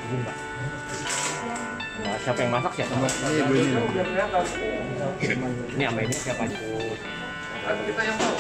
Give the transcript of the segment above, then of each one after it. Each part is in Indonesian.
Begini, Pak. Nah, siapa yang masak siapa? Ini ibu ini. Ini sama ini siapa aja? Kita yang tahu.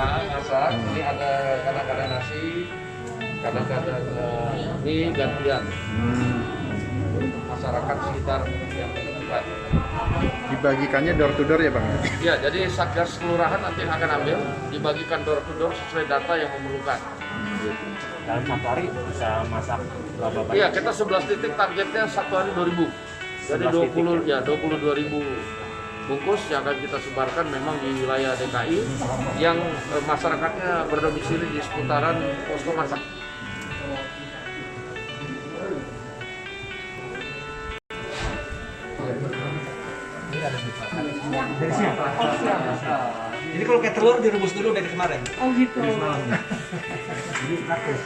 Masak, ini ada kadang-kadang nasi, kadang-kadang mie gantian. Masyarakat sekitar yang terlibat. Dibagikannya door to door ya Bang? Ya, jadi Satgas Kelurahan nanti akan ambil, dibagikan door to door sesuai data yang memerlukan. Dalam satu hari bisa masak berapa banyak? Iya, kita 11 titik targetnya satu hari 2000. Jadi 20 ya 22.000 bungkus yang akan kita sebarkan memang di wilayah DKI yang masyarakatnya berdomisili di seputaran posko masak. Dari siang? Oh siang. Jadi kalau kayak telur direbus dulu dari kemarin? Oh gitu. Dari semalam. Jadi praktis.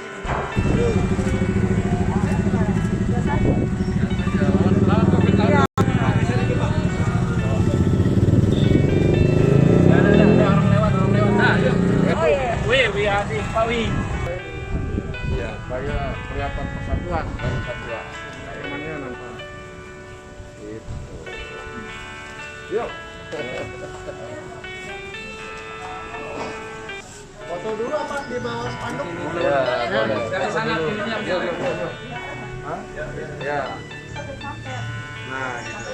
Ya, supaya kelihatan persatuan dari kesatuan. Temannya nampak. Gitu. Yuk. Foto dulu apa di bawah spanduk? Ya, boleh. Dari sana kirinya. Yuk. Hah? Ya. Nah, gitu.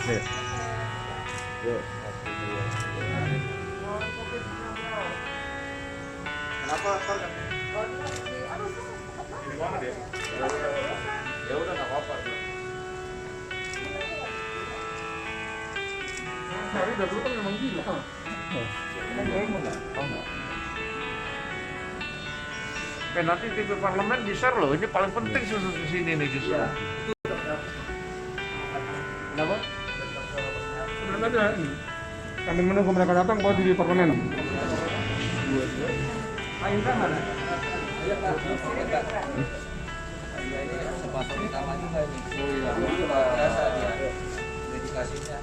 Nih. Yuk. Kenapa Pak? Ya udah nggak apa-apa. Hari dulu kan memang gitu kan. Nanti TV parlemen di share loh, ini paling penting susu di sini nih justru. Kenapa? Sebenarnya ada ini. Kami menunggu mereka datang baru di parlemen. Pak Indra mana? Sepasang utama juga ini. Oh iya. Biasa dia dedikasinya.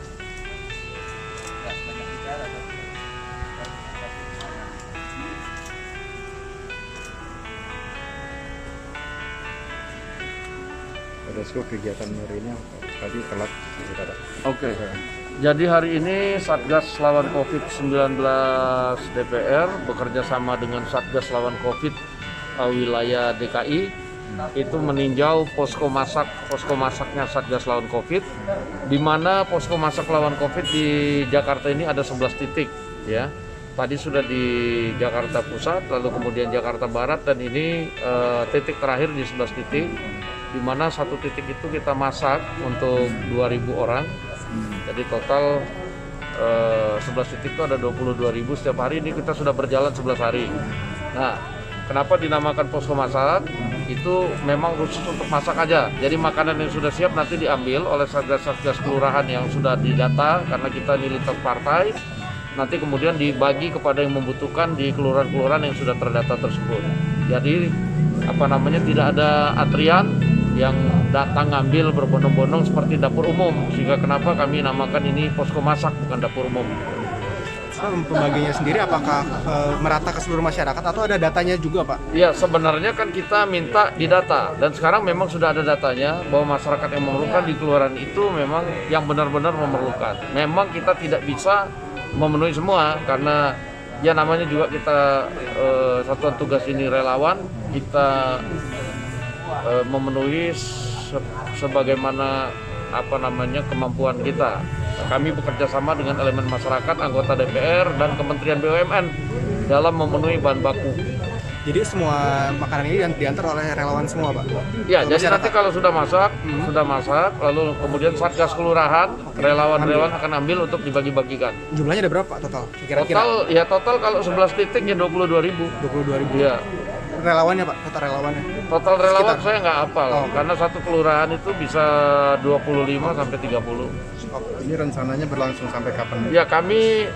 Nggak banyak bicara kan. Pada kegiatan hari ini tadi telat. Oke. Jadi hari ini Satgas lawan COVID-19 DPR bekerja sama dengan Satgas lawan COVID wilayah DKI itu meninjau posko masaknya Satgas lawan COVID, di mana posko masak lawan COVID di Jakarta ini ada 11 titik ya. Tadi sudah di Jakarta Pusat, lalu kemudian Jakarta Barat, dan ini titik terakhir di 11 titik, di mana satu titik itu kita masak untuk 2.000 orang. Jadi total 11 titik itu ada 22.000 setiap hari. Ini kita sudah berjalan 11 hari. Nah, kenapa dinamakan posko masak? Itu memang khusus untuk masak aja. Jadi makanan yang sudah siap nanti diambil oleh satgas-satgas kelurahan yang sudah didata, karena kita ini lintas partai. Nanti kemudian dibagi kepada yang membutuhkan di kelurahan-kelurahan yang sudah terdata tersebut. Jadi tidak ada antrian yang datang ngambil berbondong-bondong seperti dapur umum, sehingga kenapa kami namakan ini posko masak bukan dapur umum. Pembagiannya sendiri apakah merata ke seluruh masyarakat atau ada datanya juga Pak? Ya, sebenarnya kan kita minta didata, dan sekarang memang sudah ada datanya bahwa masyarakat yang memerlukan di kelurahan itu memang yang benar-benar memerlukan. Memang kita tidak bisa memenuhi semua, karena ya namanya juga kita satuan tugas ini relawan, kita memenuhi sebagaimana kemampuan kita. Kami bekerja sama dengan elemen masyarakat, anggota DPR, dan Kementerian BUMN dalam memenuhi bahan baku. Jadi semua makanan ini diantar oleh relawan semua Pak? Ya, jadi nanti kalau sudah masak, lalu kemudian Satgas Kelurahan, relawan-relawan akan ambil untuk dibagi-bagikan. Jumlahnya ada berapa total? Kira-kira? Total kalau 11 titik ya 22.000. 22.000. Iya. Relawannya Pak, total relawannya? Total relawan Sekitar? saya nggak hafal, karena satu kelurahan itu bisa 25 sampai 30. Ini rencananya berlangsung sampai kapan? Ya, kami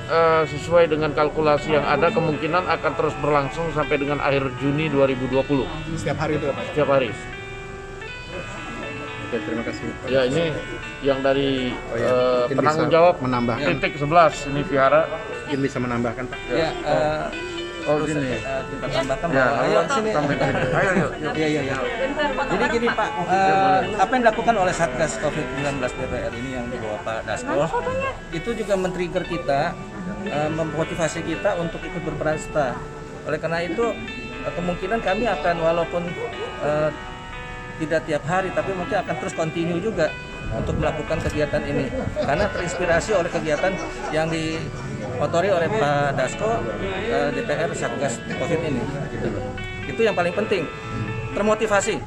sesuai dengan kalkulasi yang ada kemungkinan akan terus berlangsung sampai dengan akhir Juni 2020. Setiap hari itu ya Pak? Setiap hari. Oke, terima kasih. Pak. Ya ini yang dari Mungkin penanggung bisa jawab menambahkan, titik 11 ini Vihara. mungkin bisa menambahkan Pak. Ya, Oh terus, gini. kita tambahkan Ya, bahwa ayo sini. sampai sini. Ayo yuk. Iya. Jadi gini Pak, apa yang dilakukan oleh Satgas COVID-19 DPR ini yang dibawa Pak Dasko, itu juga men-trigger kita, memotivasi kita untuk ikut berperan serta. Oleh karena itu, kemungkinan kami akan walaupun tidak tiap hari, tapi mungkin akan terus continue juga untuk melakukan kegiatan ini. Karena terinspirasi oleh kegiatan yang dimotori oleh Pak Dasko, DPR Satgas COVID ini. Gitu loh. Itu yang paling penting, termotivasi.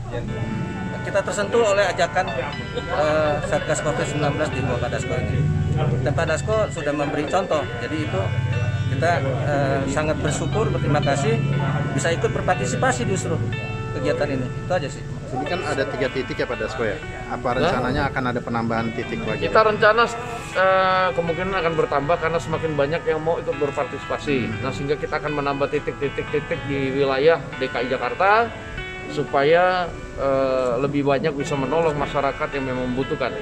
Kita tersentuh oleh ajakan Satgas COVID-19 di bawah Pak Dasko ini. Dan Pak Dasko sudah memberi contoh, jadi itu kita sangat bersyukur, berterima kasih bisa ikut berpartisipasi justru kegiatan ini. Itu aja sih. Ini kan ada 3 titik ya Pak Dasko ya. Apa rencananya akan ada penambahan titik lagi? Kita rencana kemungkinan akan bertambah karena semakin banyak yang mau ikut berpartisipasi. Nah, sehingga kita akan menambah titik-titik di wilayah DKI Jakarta supaya lebih banyak bisa menolong masyarakat yang memang membutuhkan.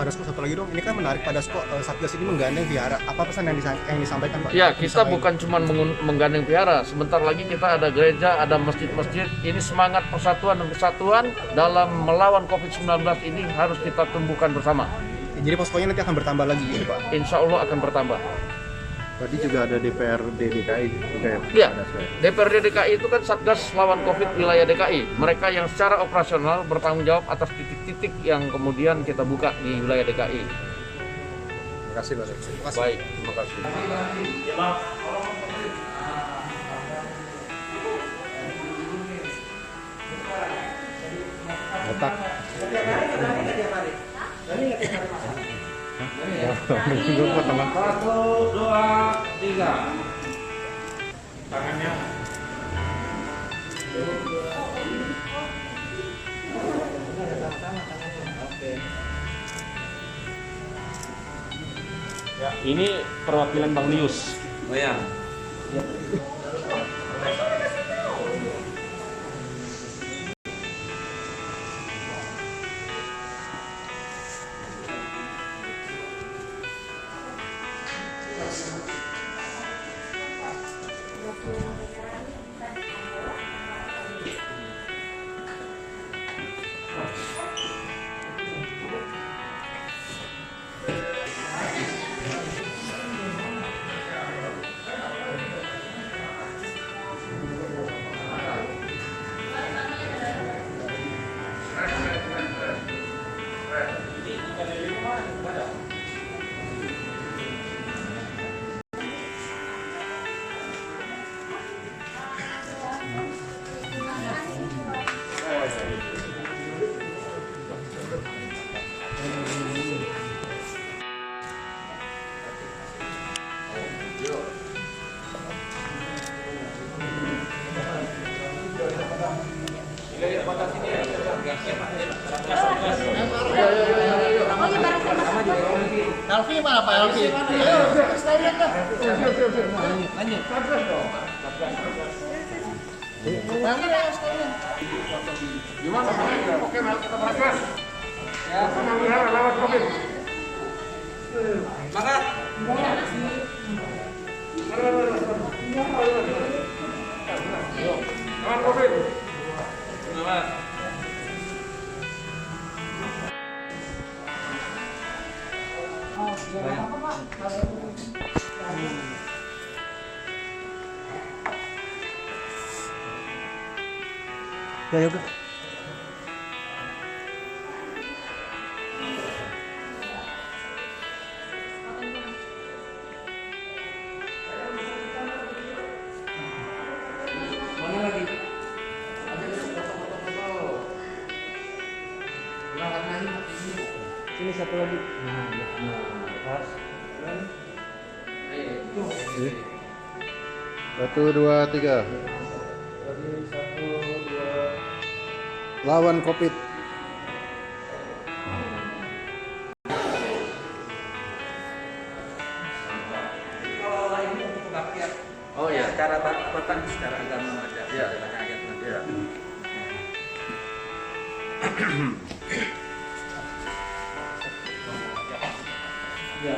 Pak Dasko, satu lagi dong, ini kan menarik Pak Dasko, Satgas ini menggandeng Vihara. Apa pesan yang disampaikan Pak? Ya, kita bukan cuma menggandeng Vihara. Sebentar lagi kita ada gereja, ada masjid-masjid. Ini semangat persatuan dan kesatuan dalam melawan COVID-19 ini harus kita tumbuhkan bersama. Jadi poskonya nanti akan bertambah lagi gitu Pak? Insya Allah akan bertambah. Tadi juga ada DPRD DKI juga ya Pak Ya, Dasko ya? DPRD DKI itu kan Satgas lawan COVID wilayah DKI. Mereka yang secara operasional bertanggung jawab atas titik-titik yang kemudian kita buka di wilayah DKI. Terima kasih Pak Dasko. Baik, terima kasih. Otak. Minggu Pak teman. 1, 2, 3. Tangannya. Ya, ini perwakilan Bang Lius. Oh ya. Elvi mana Pak Elvi? Gimana? Oke, kita berangkat. Ya, sama Vihara lawan COVID. Semangat. Lawan COVID. Semangat. Ya yoga. Mana lagi? Ada foto-foto. Berangkat lagi ini. Sini satu lagi. Pas. Ini. 1, 2, 3. Lawan COVID. Kalau ini untuk kebaktian. Oh ya. Secara bahkan secara agama ada. Ya. Banyak ayat nanti. Ya. Iya.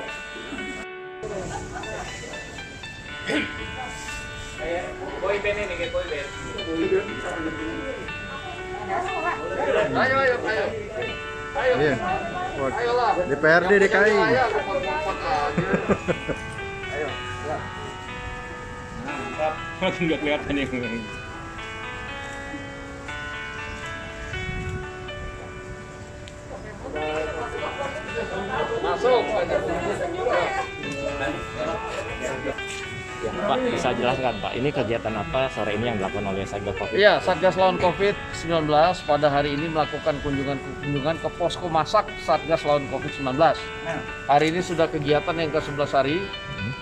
Wah, DPRD DKI. Makin nggak kelihatan yang Masuk. ya, Pak, bisa jelaskan Pak, ini kegiatan apa sore ini yang dilakukan oleh Satgas Covid? Iya, Satgas lawan COVID-19 pada hari ini melakukan kunjungan ke posko masak Satgas lawan COVID-19. Hari ini sudah kegiatan yang ke-11 hari.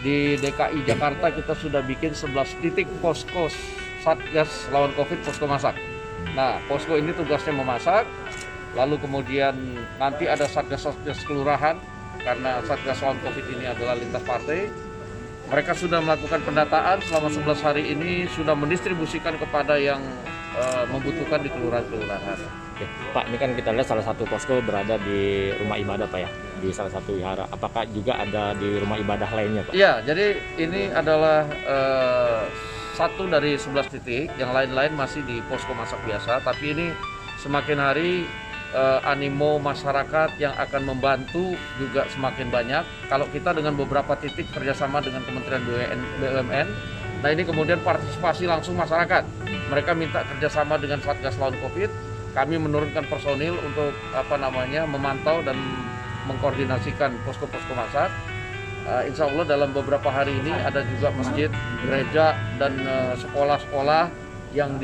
Di DKI Jakarta kita sudah bikin 11 titik posko Satgas lawan COVID, posko masak. Nah, posko ini tugasnya memasak, lalu kemudian nanti ada Satgas-Satgas kelurahan, karena Satgas lawan COVID ini adalah lintas partai. Mereka sudah melakukan pendataan selama 11 hari ini, sudah mendistribusikan kepada yang membutuhkan di kelurahan-kelurahan. Oke, Pak, ini kan kita lihat salah satu posko berada di rumah ibadah Pak ya, di salah satu wihara. Apakah juga ada di rumah ibadah lainnya Pak? Iya, jadi ini adalah satu dari 11 titik, yang lain-lain masih di posko masak biasa, tapi ini semakin hari animo masyarakat yang akan membantu juga semakin banyak. Kalau kita dengan beberapa titik kerjasama dengan Kementerian BUMN, nah ini kemudian partisipasi langsung masyarakat. Mereka minta kerjasama dengan Satgas lawan COVID. Kami menurunkan personil untuk memantau dan mengkoordinasikan posko-posko masak. Insya Allah dalam beberapa hari ini ada juga masjid, gereja, dan sekolah-sekolah yang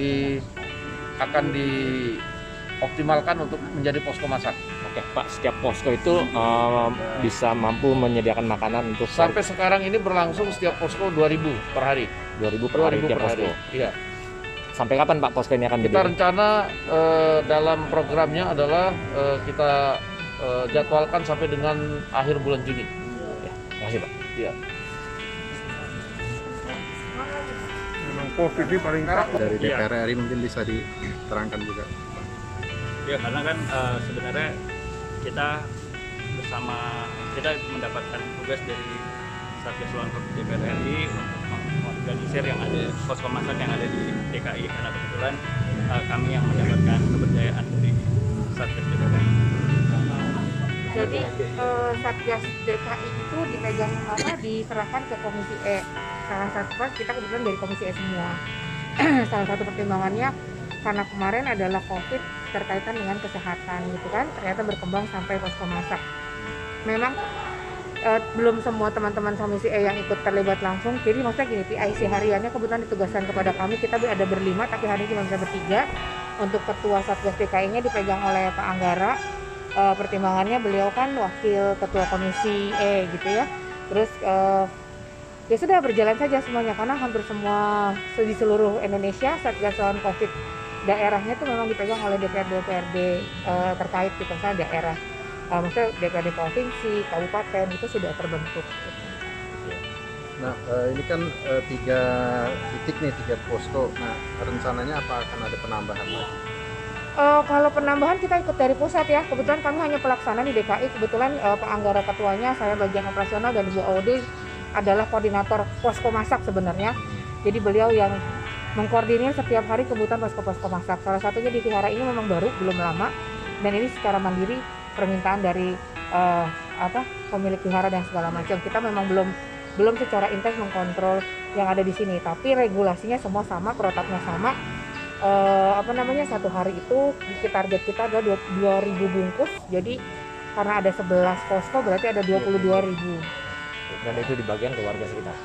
akan dioptimalkan untuk menjadi posko masak. Oke Pak, setiap posko itu bisa mampu menyediakan makanan untuk Sampai sekarang ini berlangsung setiap posko 2.000 per hari. 2.000 per hari tiap posko. Iya. Sampai kapan Pak posko ini akan Kita berdiri? rencana dalam programnya adalah kita jadwalkan sampai dengan akhir bulan Juni. Ya, terima kasih Pak. Iya. Memang COVID ini paling takut. Dari DPR RI mungkin bisa diterangkan juga. Ya, karena kan sebenarnya kita mendapatkan tugas dari Satgas lawan COVID DPR RI untuk mengorganisir yang ada posko masak yang ada di DKI, karena kebetulan kami yang mendapatkan kepercayaan dari Satgas DPR RI. Jadi Satgas DKI itu dipegang diserahkan ke Komisi E. Salah satu kita kebetulan dari Komisi E semua. Salah satu pertimbangannya karena kemarin adalah COVID terkaitan dengan kesehatan gitu kan, ternyata berkembang sampai posko masak. Memang belum semua teman-teman Komisi E yang ikut terlibat langsung. Jadi maksudnya gini, PIC hariannya kebetulan ditugaskan kepada kami. Kita ada berlima, tapi hari ini cuma bisa bertiga. Untuk ketua Satgas DKI-nya dipegang oleh Pak Anggara. Pertimbangannya beliau kan wakil ketua Komisi E gitu ya. Terus ya sudah berjalan saja semuanya, karena hampir semua di seluruh Indonesia Satgas lawan COVID daerahnya itu memang dipegang oleh DPRD terkait gitu, misalnya daerah. Maksudnya DPRD provinsi, kabupaten itu sudah terbentuk. Nah, ini kan 3 titik nih, 3 posko. Nah, rencananya apa akan ada penambahan lagi? Kalau penambahan kita ikut dari pusat ya. Kebetulan kami hanya pelaksana di DKI. Kebetulan Pak Anggara ketuanya, saya bagian operasional, dan Ibu Aude adalah koordinator posko masak sebenarnya. Jadi beliau yang mengkoordinir setiap hari kebutuhan posko-posko masak. Salah satunya di Vihara ini memang baru, belum lama, dan ini secara mandiri permintaan dari pemilik Vihara dan segala macam. Kita memang belum secara intens mengkontrol yang ada di sini, tapi regulasinya semua sama, protapnya sama. Satu hari itu target kita adalah 2.000 bungkus. Jadi karena ada 11 posko berarti ada 22.000. Dan itu dibagikan ke warga sekitar?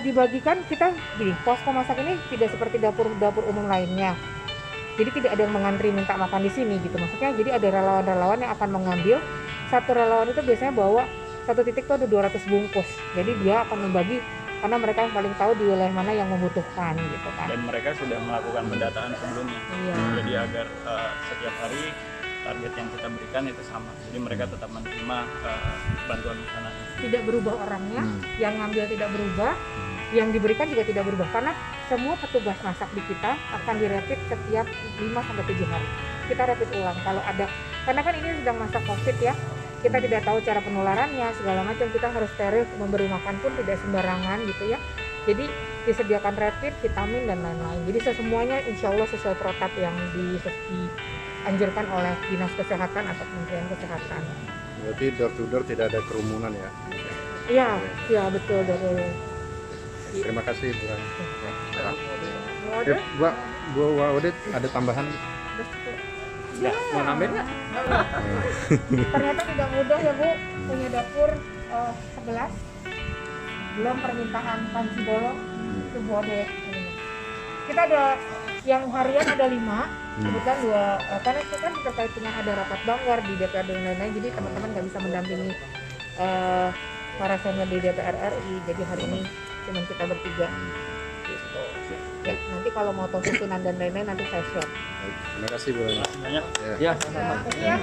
Dibagikan kita gini, posko masak ini tidak seperti dapur umum lainnya. Jadi tidak ada yang mengantri minta makan di sini gitu. Maksudnya jadi ada relawan-relawan yang akan mengambil. Satu relawan itu biasanya bawa satu titik itu ada 200 bungkus. Jadi dia akan membagi karena mereka yang paling tahu di wilayah mana yang membutuhkan gitu kan. Dan mereka sudah melakukan pendataan sebelumnya. Iya. Jadi agar setiap hari target yang kita berikan itu sama. Jadi mereka tetap menerima bantuan makanan. Tidak berubah orangnya, yang ngambil tidak berubah, yang diberikan juga tidak berubah. Karena semua petugas masak di kita akan dirapid setiap 5-7 hari. Kita rapid ulang kalau ada, karena kan ini sedang masa COVID ya. kita tidak tahu cara penularannya segala macam, kita harus steril, memberi makan pun tidak sembarangan gitu ya. Jadi disediakan rapid, vitamin dan lain-lain. Jadi semuanya insya Allah sesuai protap yang dianjurkan oleh Dinas Kesehatan atau Kementerian Kesehatan. Berarti door to door tidak ada kerumunan ya? Iya, iya betul betul. Terima kasih Bu. Ada? Bu Waudit ada tambahan? Ya, mau nambahin nggak? Ternyata tidak mudah ya Bu, punya dapur 11, belum permintaan panci bolong itu Bu Ade. Kita ada yang harian ada 5, kebetulan 2, karena itu kan terkait dengan ada rapat banggar di DPR dan lain-lain, jadi teman-teman nggak bisa mendampingi para senior di DPR RI, jadi hari ini cuma kita bertiga. Gitu. Ya, nanti kalau mau tahu susunan dan lain-lain nanti saya share. Terima kasih Bu. Banyak. Ya. Ya, sama. Ya.